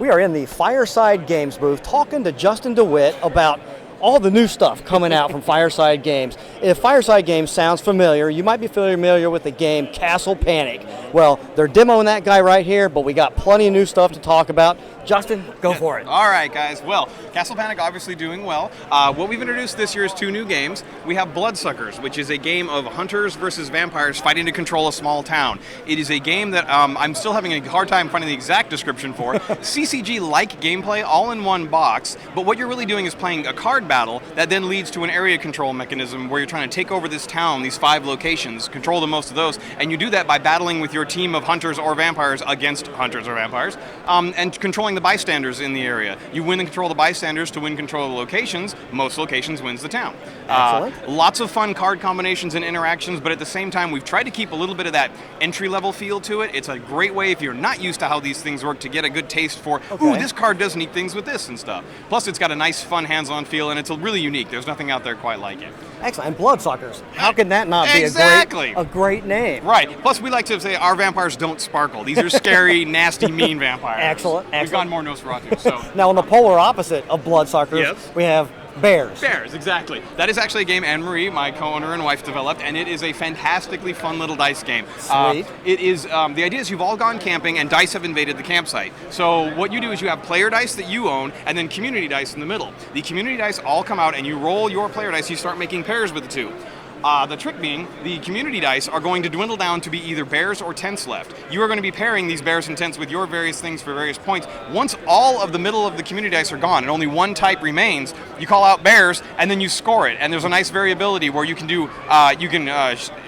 We are in the Fireside Games booth talking to Justin DeWitt about all the new stuff coming out from Fireside Games. If Fireside Games sounds familiar, you might be familiar with the game Castle Panic. Well, they're demoing that guy right here, but we got plenty of new stuff to talk about. Justin, go for it. All right, guys. Well, Castle Panic obviously doing well. What we've introduced this year is 2 new games. We have Bloodsuckers, which is a game of hunters versus vampires fighting to control a small town. It is a game that I'm still having a hard time finding the exact description for. CCG-like gameplay, all in one box, but what you're really doing is playing a card battle that then leads to an area control mechanism where you're trying to take over this town, these 5 locations, control the most of those, and you do that by battling with your team of hunters or vampires against hunters or vampires, and controlling the bystanders in the area. You win and control the bystanders to win control of the locations. Most locations wins the town. Lots of fun card combinations and interactions, but at the same time, we've tried to keep a little bit of that entry-level feel to it. It's a great way, if you're not used to how these things work, to get a good taste for, ooh, this card does neat things with this and stuff. Plus, it's got a nice, fun, hands-on feel, and it's really unique. There's nothing out there quite like it. Excellent. And Bloodsuckers. How can that not be a great name? Right. Plus, we like to say our vampires don't sparkle. These are scary, nasty, mean vampires. Excellent. We've gone more Nosferatu. So. Now, on the polar opposite of Bloodsuckers, we have Bears. Bears, exactly. That is actually a game Anne-Marie, my co-owner and wife, developed, and it is a fantastically fun little dice game. Sweet. It is, the idea is you've all gone camping and dice have invaded the campsite. So what you do is you have player dice that you own and then community dice in the middle. The community dice all come out and you roll your player dice, you start making pairs with the two. The trick being, the community dice are going to dwindle down to be either bears or tents left. You are going to be pairing these bears and tents with your various things for various points. Once all of the middle of the community dice are gone and only one type remains, you call out bears and then you score it. And there's a nice variability where you can do,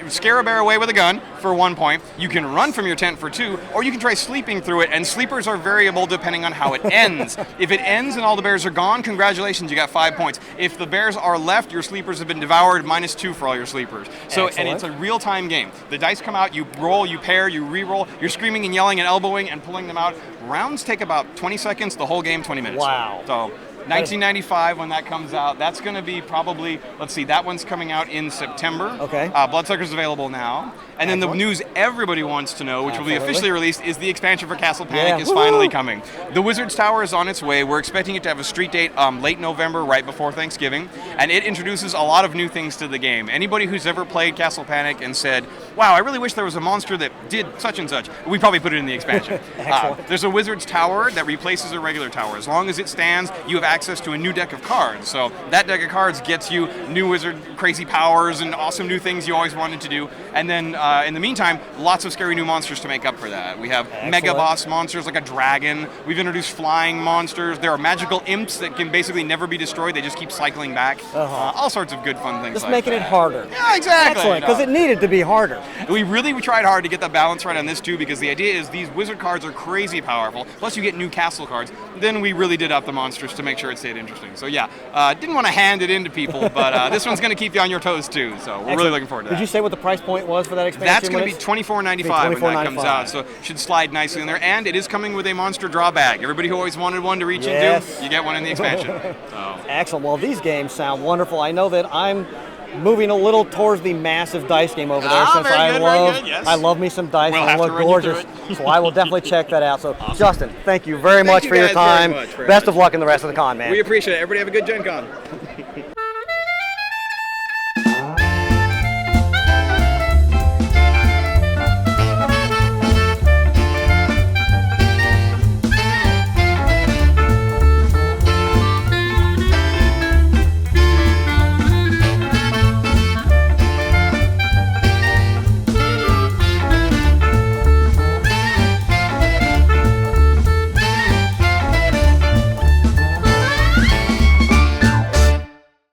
scare a bear away with a gun for 1 point, you can run from your tent for 2, or you can try sleeping through it, and sleepers are variable depending on how it ends. If it ends and all the bears are gone, congratulations, you got 5 points. If the bears are left, your sleepers have been devoured, -2 for all your sleepers. So, and it's a real-time game. The dice come out, you roll, you pair, you re-roll, you're screaming and yelling and elbowing and pulling them out. Rounds take about 20 seconds, the whole game 20 minutes. Wow. So 1995 when that comes out. That's going to be probably, let's see, that one's coming out in September. Okay. Bloodsuckers available now. And then the news everybody wants to know, which will be officially released, is the expansion for Castle Panic is finally coming. The Wizard's Tower is on its way. We're expecting it to have a street date late November, right before Thanksgiving. And it introduces a lot of new things to the game. Anybody who's ever played Castle Panic and said, wow, I really wish there was a monster that did such and such, we probably put it in the expansion. There's a Wizard's Tower that replaces a regular tower. As long as it stands, you have access to a new deck of cards. So that deck of cards gets you new wizard crazy powers and awesome new things you always wanted to do. And then in the meantime, lots of scary new monsters to make up for that. We have mega boss monsters like a dragon. We've introduced flying monsters. There are magical imps that can basically never be destroyed. They just keep cycling back. All sorts of good fun things just like making it harder. Yeah, exactly. Excellent, because it needed to be harder. We tried hard to get the balance right on this too, because the idea is these wizard cards are crazy powerful. Plus you get new castle cards. Then we really did up the monsters to make sure it stayed interesting. So yeah, didn't want to hand it in to people, but this one's going to keep you on your toes too. So we're really looking forward to that. Did you say what the price point was for that expansion? That's going to be $24.95 when that comes out. So it should slide nicely in there. And it is coming with a monster draw bag. Everybody who always wanted one to reach into, you get one in the expansion. So. Excellent. Well, these games sound wonderful. I know that I'm moving a little towards the massive dice game over there, since I love me some dice. They look gorgeous, so I will definitely check that out. So, Justin, thank you very much for your time. Best of luck in the rest of the con, man. We appreciate it. Everybody have a good GenCon.